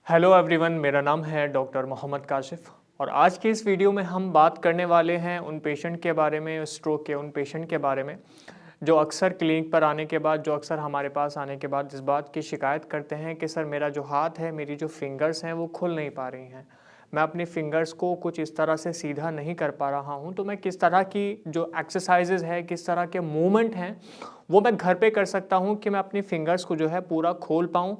Hello everyone, मेरा नाम है डॉक्टर मोहम्मद काशिफ और आज की इस वीडियो में हम बात करने वाले हैं उन पेशेंट के बारे में, स्ट्रोक के उन पेशेंट के बारे में जो अक्सर क्लिनिक पर आने के बाद, जो अक्सर हमारे पास आने के बाद इस बात की शिकायत करते हैं कि सर मेरा जो हाथ है, मेरी जो फिंगर्स हैं वो खुल नहीं पा रही हैं। मैं अपनी फिंगर्स को कुछ इस तरह से सीधा नहीं कर पा रहा हूँ, तो मैं किस तरह की जो एक्सरसाइजेज है, किस तरह के मूवमेंट हैं वो मैं घर पे कर सकता हूँ कि मैं अपनी फिंगर्स को जो है पूरा खोल पाऊँ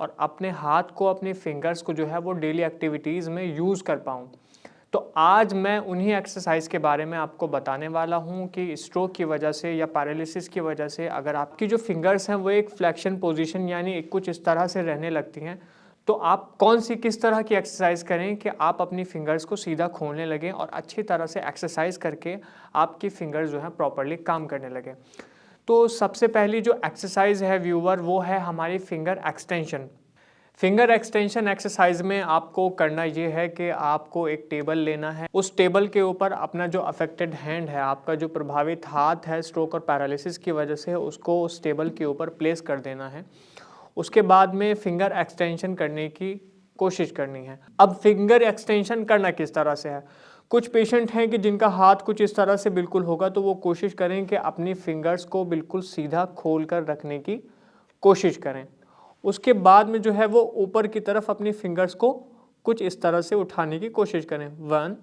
और अपने हाथ को, अपने फिंगर्स को जो है वो डेली एक्टिविटीज़ में यूज़ कर पाऊँ। तो आज मैं उन्हीं एक्सरसाइज के बारे में आपको बताने वाला हूँ कि स्ट्रोक की वजह से या पैरालिसिस की वजह से अगर आपकी जो फिंगर्स हैं वो एक फ्लेक्शन पोजीशन यानी कुछ इस तरह से रहने लगती हैं, तो आप कौन सी किस तरह की एक्सरसाइज करें कि आप अपनी फिंगर्स को सीधा खोलने लगें और अच्छी तरह से एक्सरसाइज करके आपकी फिंगर्स जो है प्रॉपरली काम करने लगें। तो सबसे पहली जो एक्सरसाइज है व्यूअर, वो है हमारी finger extension. Finger extension exercise में आपको करना ये है कि आपको एक टेबल लेना है। उस टेबल के ऊपर अपना जो अफेक्टेड हैंड है, आपका जो प्रभावित हाथ है स्ट्रोक और पैरालिसिस की वजह से, उसको उस टेबल के ऊपर प्लेस कर देना है। उसके बाद में फिंगर एक्सटेंशन करने की कोशिश करनी है। अब फिंगर एक्सटेंशन करना किस तरह से है? कुछ पेशेंट हैं कि जिनका हाथ कुछ इस तरह से बिल्कुल होगा, तो वो कोशिश करें कि अपनी फिंगर्स को बिल्कुल सीधा खोल कर रखने की कोशिश करें। उसके बाद में जो है वो ऊपर की तरफ अपनी फिंगर्स को कुछ इस तरह से उठाने की कोशिश करें। 1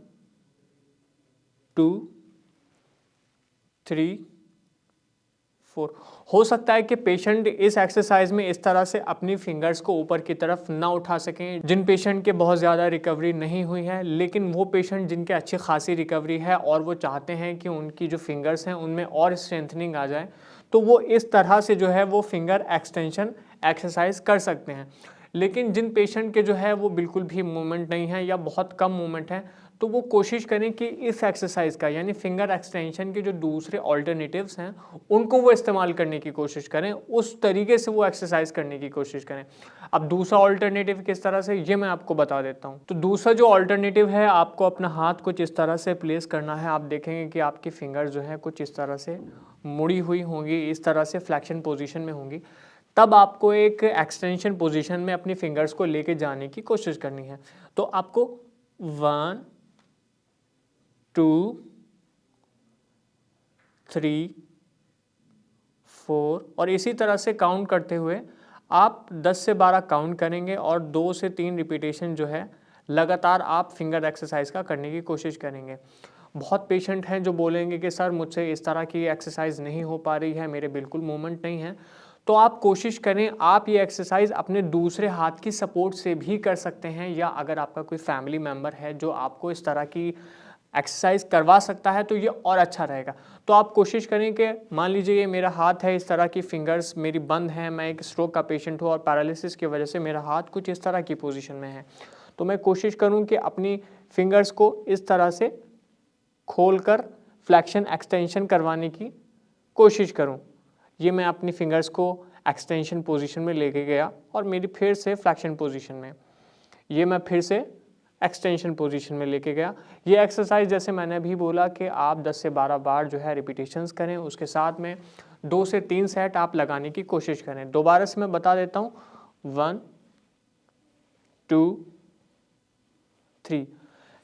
2 3 4। हो सकता है कि पेशेंट इस एक्सरसाइज में इस तरह से अपनी फिंगर्स को ऊपर की तरफ ना उठा सकें। जिन पेशेंट के बहुत ज़्यादा रिकवरी नहीं हुई है, लेकिन वो पेशेंट जिनके अच्छी खासी रिकवरी है और वो चाहते हैं कि उनकी जो फिंगर्स हैं उनमें और स्ट्रेंथनिंग आ जाए, तो वो इस तरह से जो है वो फिंगर एक्सटेंशन एक्सरसाइज कर सकते हैं। लेकिन जिन पेशेंट के जो है वो बिल्कुल भी मूवमेंट नहीं है या बहुत कम मूवमेंट है, तो वो कोशिश करें कि इस एक्सरसाइज का यानी फिंगर एक्सटेंशन के जो दूसरे ऑल्टरनेटिव्स हैं उनको वो इस्तेमाल करने की कोशिश करें, उस तरीके से वो एक्सरसाइज करने की कोशिश करें। अब दूसरा ऑल्टरनेटिव किस तरह से, ये मैं आपको बता देता हूँ। तो दूसरा जो ऑल्टरनेटिव है, आपको अपना हाथ कुछ इस तरह से प्लेस करना है। आप देखेंगे कि आपकी फिंगर जो है कुछ इस तरह से मुड़ी हुई होंगी, इस तरह से फ्लैक्शन पोजीशन में होंगी। तब आपको एक एक्सटेंशन पोजीशन में अपनी फिंगर्स को लेके जाने की कोशिश करनी है। तो आपको 1 2 3 4 और इसी तरह से काउंट करते हुए आप 10 से 12 काउंट करेंगे और 2 से 3 रिपीटेशन जो है लगातार आप फिंगर एक्सरसाइज का करने की कोशिश करेंगे। बहुत पेशेंट हैं जो बोलेंगे कि सर मुझसे इस तरह की एक्सरसाइज नहीं हो पा रही है, मेरे बिल्कुल मूवमेंट नहीं है। तो आप कोशिश करें, आप ये एक्सरसाइज अपने दूसरे हाथ की सपोर्ट से भी कर सकते हैं, या अगर आपका कोई फैमिली मेम्बर है जो आपको इस तरह की एक्सरसाइज करवा सकता है तो ये और अच्छा रहेगा। तो आप कोशिश करें कि मान लीजिए ये मेरा हाथ है, इस तरह की फिंगर्स मेरी बंद हैं, मैं एक स्ट्रोक का पेशेंट हूँ और पैरालिसिस की वजह से मेरा हाथ कुछ इस तरह की पोजीशन में है, तो मैं कोशिश करूँ कि अपनी फिंगर्स को इस तरह से खोलकर फ्लैक्शन एक्सटेंशन करवाने की कोशिश करूं। ये मैं अपनी फिंगर्स को एक्सटेंशन पोजीशन में लेके गया और मेरी फिर से फ्लैक्शन पोजीशन में, ये मैं फिर से एक्सटेंशन पोजीशन में लेके गया। ये एक्सरसाइज जैसे मैंने अभी बोला कि आप 10 से 12 बार जो है रिपीटेशंस करें, उसके साथ में 2 से 3 सेट आप लगाने की कोशिश करें। दोबारा से मैं बता देता हूँ, 1 2 3।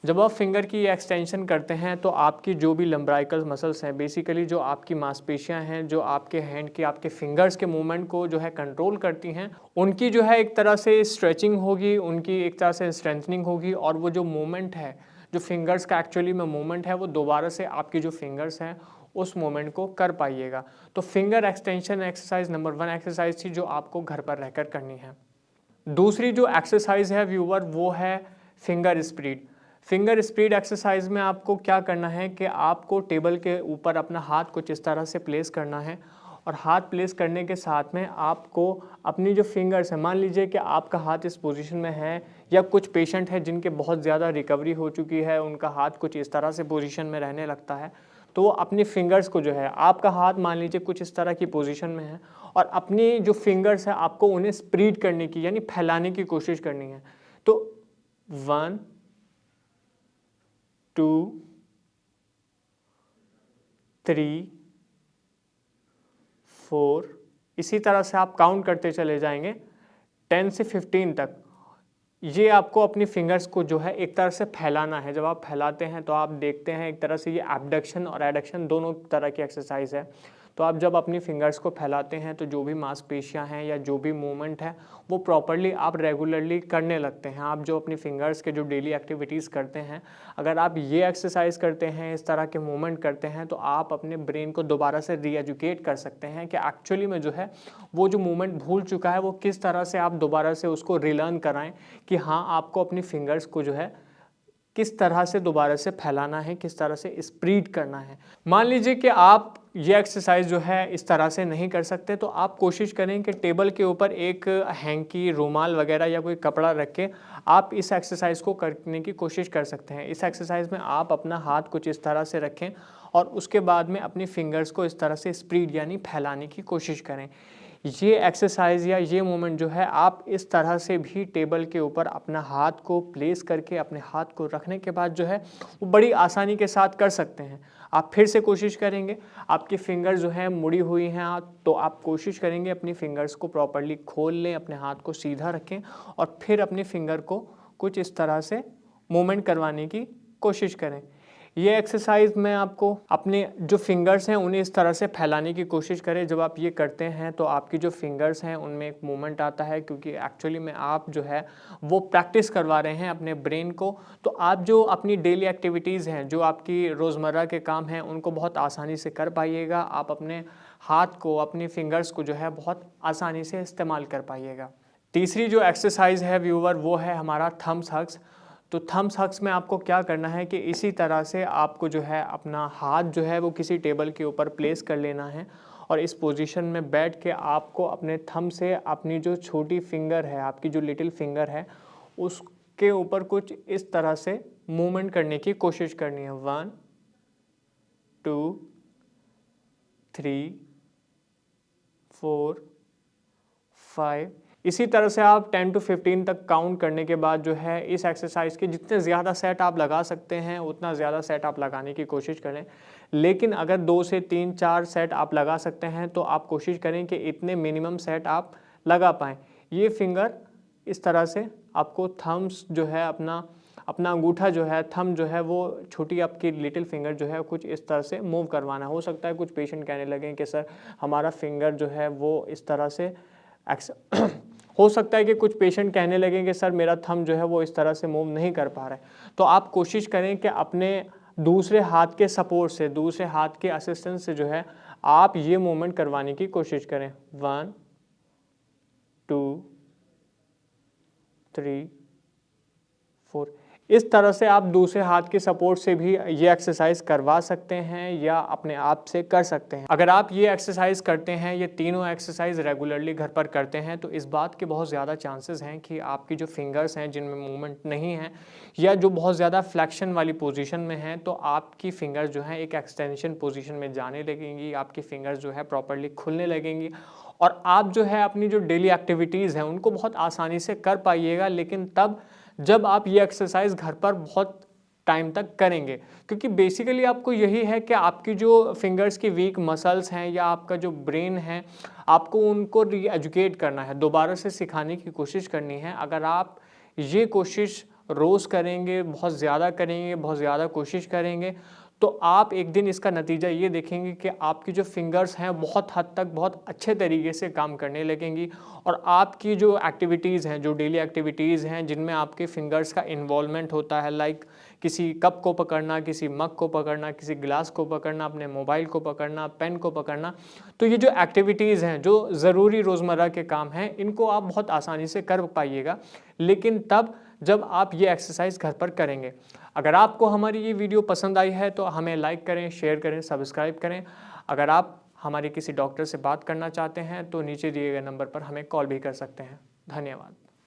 जब आप फिंगर की एक्सटेंशन करते हैं तो आपकी जो भी लंब्राइकल मसल्स हैं, बेसिकली जो आपकी मांसपेशियां हैं, जो आपके हैंड की, आपके फिंगर्स के मूवमेंट को जो है कंट्रोल करती हैं, उनकी जो है एक तरह से स्ट्रेचिंग होगी, उनकी एक तरह से स्ट्रेंथनिंग होगी और वो जो मूवमेंट है, जो फिंगर्स का एक्चुअली में मूवमेंट है, वो दोबारा से आपकी जो फिंगर्स हैं उस मूवमेंट को कर पाइएगा। तो finger extension exercise number 1 exercise थी जो आपको घर पर रहकर करनी है। दूसरी जो एक्सरसाइज है व्यूअर, वो है finger spread. Finger spread exercise में आपको क्या करना है कि आपको टेबल के ऊपर अपना हाथ कुछ इस तरह से प्लेस करना है और हाथ प्लेस करने के साथ में आपको अपनी जो फिंगर्स है, मान लीजिए कि आपका हाथ इस पोजीशन में है, या कुछ पेशेंट है जिनके बहुत ज़्यादा रिकवरी हो चुकी है, उनका हाथ कुछ इस तरह से पोजीशन में रहने लगता है, तो वो अपनी फिंगर्स को जो है, आपका हाथ मान लीजिए कुछ इस तरह की पोजीशन में है और अपनी जो फिंगर्स है आपको उन्हें स्प्रीड करने की यानी फैलाने की कोशिश करनी है। तो 1 2 3 4, इसी तरह से आप काउंट करते चले जाएंगे 10 से 15 तक। ये आपको अपनी फिंगर्स को जो है एक तरह से फैलाना है। जब आप फैलाते हैं तो आप देखते हैं एक तरह से ये एबडक्शन और एडक्शन दोनों तरह की एक्सरसाइज है। तो आप जब अपनी फिंगर्स को फैलाते हैं तो जो भी मांसपेशियां हैं या जो भी मूवमेंट है वो प्रॉपरली आप रेगुलरली करने लगते हैं। आप जो अपनी फिंगर्स के जो डेली एक्टिविटीज़ करते हैं, अगर आप ये एक्सरसाइज करते हैं, इस तरह के मूवमेंट करते हैं, तो आप अपने ब्रेन को दोबारा से रीएजुकेट कर सकते हैं कि एक्चुअली में जो है वो जो मूवमेंट भूल चुका है वो किस तरह से आप दोबारा से उसको रिलर्न कराएं कि हाँ, आपको अपनी फिंगर्स को जो है किस तरह से दोबारा से फैलाना है, किस तरह से स्प्रीड करना है। मान लीजिए कि आप ये एक्सरसाइज जो है इस तरह से नहीं कर सकते, तो आप कोशिश करें कि टेबल के ऊपर एक हैंकी, रुमाल वगैरह या कोई कपड़ा रख के आप इस एक्सरसाइज को करने की कोशिश कर सकते हैं। इस एक्सरसाइज में आप अपना हाथ कुछ इस तरह से रखें और उसके बाद में अपनी फिंगर्स को इस तरह से स्प्रीड यानी फैलाने की कोशिश करें। ये एक्सरसाइज या ये मूवमेंट जो है आप इस तरह से भी टेबल के ऊपर अपना हाथ को प्लेस करके अपने हाथ को रखने के बाद जो है वो बड़ी आसानी के साथ कर सकते हैं। आप फिर से कोशिश करेंगे, आपकी फिंगर्स जो है मुड़ी हुई हैं तो आप कोशिश करेंगे अपनी फिंगर्स को प्रॉपर्ली खोल लें, अपने हाथ को सीधा रखें और फिर अपनी फिंगर को कुछ इस तरह से मूवमेंट करवाने की कोशिश करें। ये एक्सरसाइज में आपको अपने जो फिंगर्स हैं उन्हें इस तरह से फैलाने की कोशिश करें। जब आप ये करते हैं तो आपकी जो फिंगर्स हैं उनमें एक मूवमेंट आता है, क्योंकि एक्चुअली में आप जो है वो प्रैक्टिस करवा रहे हैं अपने ब्रेन को। तो आप जो अपनी डेली एक्टिविटीज़ हैं, जो आपकी रोज़मर्रा के काम हैं, उनको बहुत आसानी से कर पाइएगा। आप अपने हाथ को, अपनी फिंगर्स को जो है बहुत आसानी से इस्तेमाल कर पाइएगा। तीसरी जो एक्सरसाइज है व्यूअर, वो है हमारा थम्स हग्स। तो थम्स हग्स में आपको क्या करना है कि इसी तरह से आपको जो है अपना हाथ जो है वो किसी टेबल के ऊपर प्लेस कर लेना है और इस पोजीशन में बैठ के आपको अपने थंब से अपनी जो छोटी फिंगर है, आपकी जो लिटिल फिंगर है, उसके ऊपर कुछ इस तरह से मूवमेंट करने की कोशिश करनी है। 1 2 3 4 5। इसी तरह से आप 10 to 15 तक काउंट करने के बाद जो है इस एक्सरसाइज के जितने ज़्यादा सेट आप लगा सकते हैं उतना ज़्यादा सेट आप लगाने की कोशिश करें। लेकिन अगर 2 से 3 4 सेट आप लगा सकते हैं तो आप कोशिश करें कि इतने मिनिमम सेट आप लगा पाएँ। ये फिंगर इस तरह से आपको थम्स जो है अपना अंगूठा जो है, थंब जो है, वो छोटी आपकी लिटिल फिंगर जो है कुछ इस तरह से मूव करवाना। हो सकता है कुछ पेशेंट कहने लगें कि सर हमारा फिंगर जो है वो इस तरह से हो सकता है कि कुछ पेशेंट कहने लगें कि सर मेरा थंब जो है वो इस तरह से मूव नहीं कर पा रहा है। तो आप कोशिश करें कि अपने दूसरे हाथ के सपोर्ट से, दूसरे हाथ के असिस्टेंस से जो है आप ये मूवमेंट करवाने की कोशिश करें। 1 2 3 4। इस तरह से आप दूसरे हाथ के सपोर्ट से भी ये एक्सरसाइज करवा सकते हैं या अपने आप से कर सकते हैं। अगर आप ये एक्सरसाइज करते हैं, ये तीनों एक्सरसाइज रेगुलरली घर पर करते हैं, तो इस बात के बहुत ज़्यादा चांसेस हैं कि आपकी जो फिंगर्स हैं जिनमें मूवमेंट नहीं है या जो बहुत ज़्यादा फ्लैक्शन वाली पोजीशन में हैं, तो आपकी फिंगर्स जो हैं एक एक्सटेंशन पोजीशन में जाने लगेंगी, आपकी फिंगर्स जो है प्रॉपर्ली खुलने लगेंगी और आप जो है अपनी जो डेली एक्टिविटीज़ हैं उनको बहुत आसानी से कर पाइएगा। लेकिन तब जब आप ये एक्सरसाइज घर पर बहुत टाइम तक करेंगे, क्योंकि बेसिकली आपको यही है कि आपकी जो फिंगर्स की वीक मसल्स हैं या आपका जो ब्रेन है, आपको उनको री एजुकेट करना है, दोबारा से सिखाने की कोशिश करनी है। अगर आप ये कोशिश रोज़ करेंगे, बहुत ज़्यादा करेंगे, बहुत ज़्यादा कोशिश करेंगे, तो आप एक दिन इसका नतीजा ये देखेंगे कि आपकी जो फिंगर्स हैं बहुत हद तक बहुत अच्छे तरीके से काम करने लगेंगी और आपकी जो एक्टिविटीज़ हैं, जो डेली एक्टिविटीज़ हैं जिनमें आपके फिंगर्स का इन्वॉल्वमेंट होता है, लाइक किसी कप को पकड़ना, किसी मग को पकड़ना, किसी गिलास को पकड़ना, अपने मोबाइल को पकड़ना, पेन को पकड़ना, तो ये जो एक्टिविटीज़ हैं, जो ज़रूरी रोज़मर्रा के काम हैं, इनको आप बहुत आसानी से कर पाइएगा, लेकिन तब जब आप ये एक्सरसाइज घर पर करेंगे। अगर आपको हमारी ये वीडियो पसंद आई है तो हमें लाइक करें, शेयर करें, सब्सक्राइब करें। अगर आप हमारे किसी डॉक्टर से बात करना चाहते हैं तो नीचे दिए गए नंबर पर हमें कॉल भी कर सकते हैं। धन्यवाद।